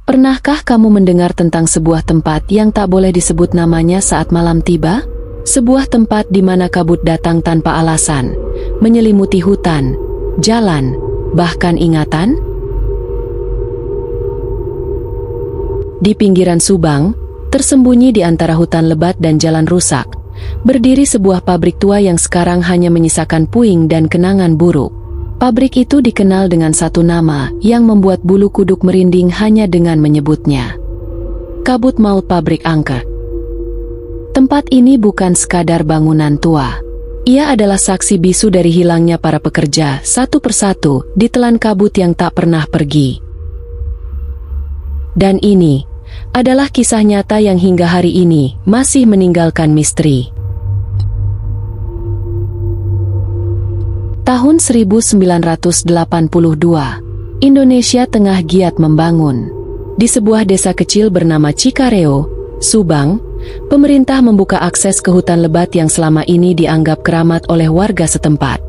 Pernahkah kamu mendengar tentang sebuah tempat yang tak boleh disebut namanya saat malam tiba? Sebuah tempat di mana kabut datang tanpa alasan, menyelimuti hutan, jalan, bahkan ingatan? Di pinggiran Subang, tersembunyi di antara hutan lebat dan jalan rusak, berdiri sebuah pabrik tua yang sekarang hanya menyisakan puing dan kenangan buruk. Pabrik itu dikenal dengan satu nama yang membuat bulu kuduk merinding hanya dengan menyebutnya. Kabut Maut Pabrik Angker. Tempat ini bukan sekadar bangunan tua. Ia adalah saksi bisu dari hilangnya para pekerja satu persatu ditelan kabut yang tak pernah pergi. Dan ini adalah kisah nyata yang hingga hari ini masih meninggalkan misteri. Tahun 1982, Indonesia tengah giat membangun. Di sebuah desa kecil bernama Cikareo, Subang, pemerintah membuka akses ke hutan lebat yang selama ini dianggap keramat oleh warga setempat.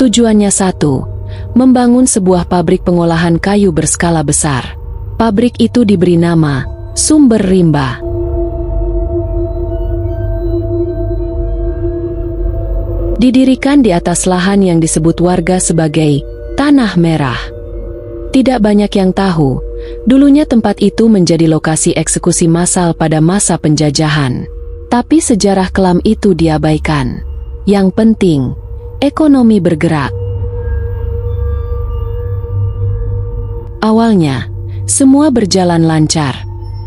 Tujuannya satu, membangun sebuah pabrik pengolahan kayu berskala besar. Pabrik itu diberi nama Sumber Rimba. Didirikan di atas lahan yang disebut warga sebagai Tanah Merah. Tidak banyak yang tahu, dulunya tempat itu menjadi lokasi eksekusi massal pada masa penjajahan. Tapi sejarah kelam itu diabaikan. Yang penting, ekonomi bergerak. Awalnya, semua berjalan lancar.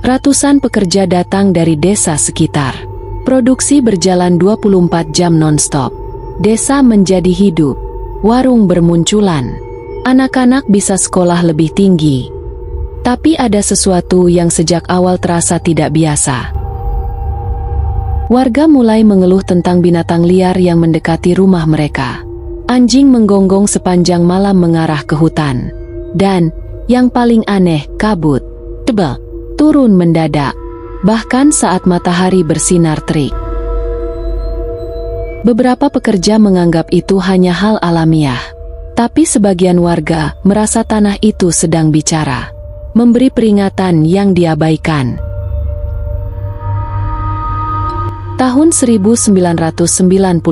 Ratusan pekerja datang dari desa sekitar. Produksi berjalan 24 jam non-stop. Desa menjadi hidup, warung bermunculan, anak-anak bisa sekolah lebih tinggi. Tapi ada sesuatu yang sejak awal terasa tidak biasa. Warga mulai mengeluh tentang binatang liar yang mendekati rumah mereka. Anjing menggonggong sepanjang malam mengarah ke hutan. Dan, yang paling aneh, kabut tebal turun mendadak, bahkan saat matahari bersinar terik. Beberapa pekerja menganggap itu hanya hal alamiah, tapi sebagian warga merasa tanah itu sedang bicara, memberi peringatan yang diabaikan. Tahun 1997,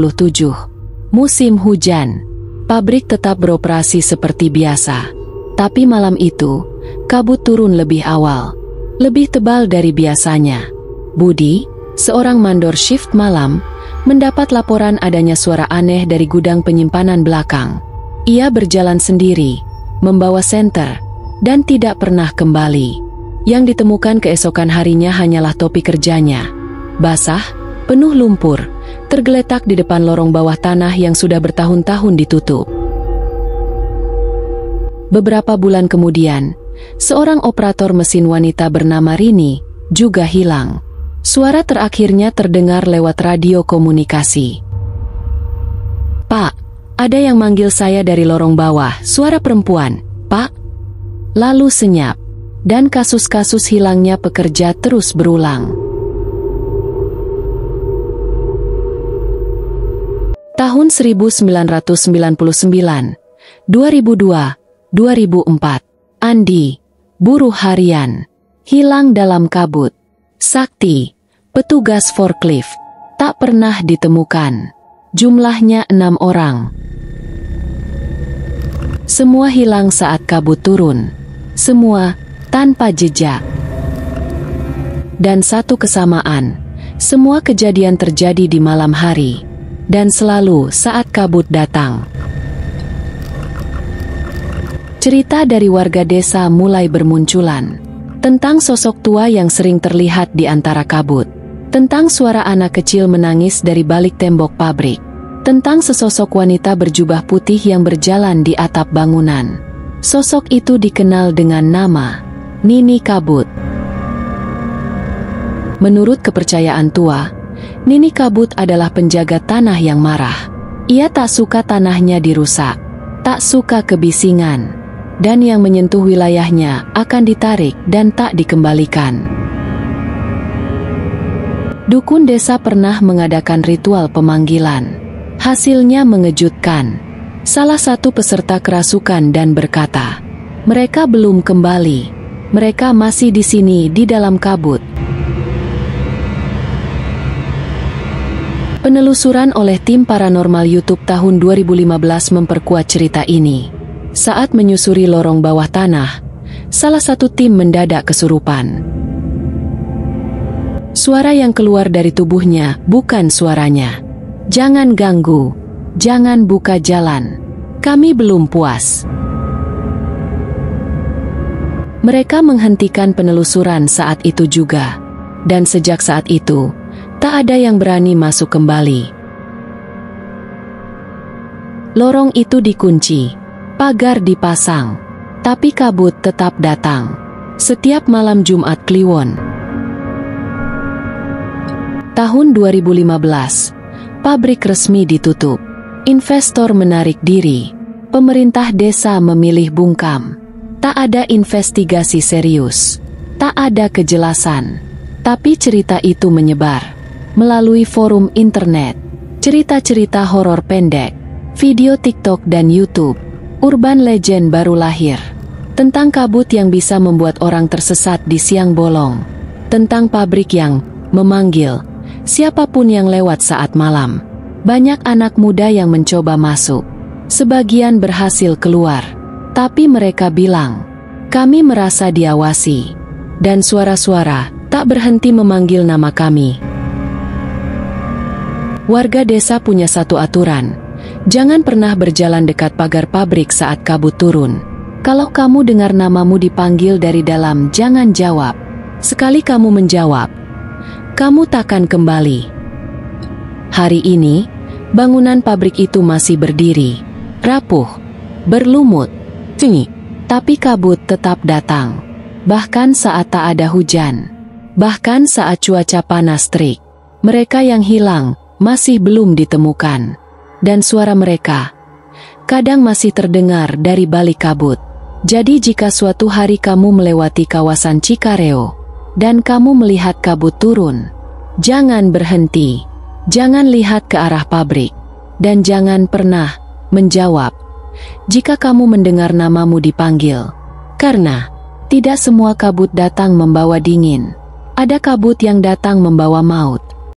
musim hujan, pabrik tetap beroperasi seperti biasa, tapi malam itu, kabut turun lebih awal, lebih tebal dari biasanya. Budi, seorang mandor shift malam, mendapat laporan adanya suara aneh dari gudang penyimpanan belakang. Ia berjalan sendiri, membawa senter, dan tidak pernah kembali. Yang ditemukan keesokan harinya hanyalah topi kerjanya. Basah, penuh lumpur, tergeletak di depan lorong bawah tanah yang sudah bertahun-tahun ditutup. Beberapa bulan kemudian, seorang operator mesin wanita bernama Rini juga hilang. Suara terakhirnya terdengar lewat radio komunikasi. "Pak, ada yang manggil saya dari lorong bawah." Suara perempuan, "Pak." Lalu senyap, dan kasus-kasus hilangnya pekerja terus berulang. Tahun 1999, 2002, 2004, Andi, buruh harian, hilang dalam kabut. Sakti, petugas forklift, tak pernah ditemukan. Jumlahnya 6 orang. Semua hilang saat kabut turun. Semua tanpa jejak. Dan satu kesamaan, semua kejadian terjadi di malam hari. Dan selalu saat kabut datang. Cerita dari warga desa mulai bermunculan. Tentang sosok tua yang sering terlihat di antara kabut. Tentang suara anak kecil menangis dari balik tembok pabrik. Tentang sesosok wanita berjubah putih yang berjalan di atap bangunan. Sosok itu dikenal dengan nama Nini Kabut. Menurut kepercayaan tua, Nini Kabut adalah penjaga tanah yang marah. Ia tak suka tanahnya dirusak, tak suka kebisingan. Dan yang menyentuh wilayahnya akan ditarik dan tak dikembalikan. Dukun desa pernah mengadakan ritual pemanggilan. Hasilnya mengejutkan. Salah satu peserta kerasukan dan berkata, "Mereka belum kembali." Mereka masih di sini di dalam kabut. Penelusuran oleh tim paranormal YouTube tahun 2015 memperkuat cerita ini. Saat menyusuri lorong bawah tanah, salah satu tim mendadak kesurupan. Suara yang keluar dari tubuhnya bukan suaranya. "Jangan ganggu, jangan buka jalan. Kami belum puas." Mereka menghentikan penelusuran saat itu juga. Dan sejak saat itu, tak ada yang berani masuk kembali. Lorong itu dikunci, pagar dipasang, tapi kabut tetap datang. Setiap malam Jumat Kliwon. Tahun 2015, pabrik resmi ditutup. Investor menarik diri. Pemerintah desa memilih bungkam. Tak ada investigasi serius. Tak ada kejelasan. Tapi cerita itu menyebar melalui forum internet, cerita-cerita horor pendek, video TikTok dan YouTube. Urban legend baru lahir. Tentang kabut yang bisa membuat orang tersesat di siang bolong. Tentang pabrik yang memanggil siapapun yang lewat saat malam. Banyak anak muda yang mencoba masuk. Sebagian berhasil keluar. Tapi mereka bilang, "Kami merasa diawasi." Dan suara-suara tak berhenti memanggil nama kami. Warga desa punya satu aturan. Jangan pernah berjalan dekat pagar pabrik saat kabut turun. Kalau kamu dengar namamu dipanggil dari dalam, jangan jawab. Sekali kamu menjawab, kamu takkan kembali. Hari ini, bangunan pabrik itu masih berdiri, rapuh, berlumut, tinggi, tapi kabut tetap datang. Bahkan saat tak ada hujan, bahkan saat cuaca panas terik, mereka yang hilang masih belum ditemukan. Dan suara mereka kadang masih terdengar dari balik kabut. Jadi jika suatu hari kamu melewati kawasan Cikareo dan kamu melihat kabut turun, jangan berhenti, jangan lihat ke arah pabrik, dan jangan pernah menjawab jika kamu mendengar namamu dipanggil. Karena tidak semua kabut datang membawa dingin. Ada kabut yang datang membawa maut.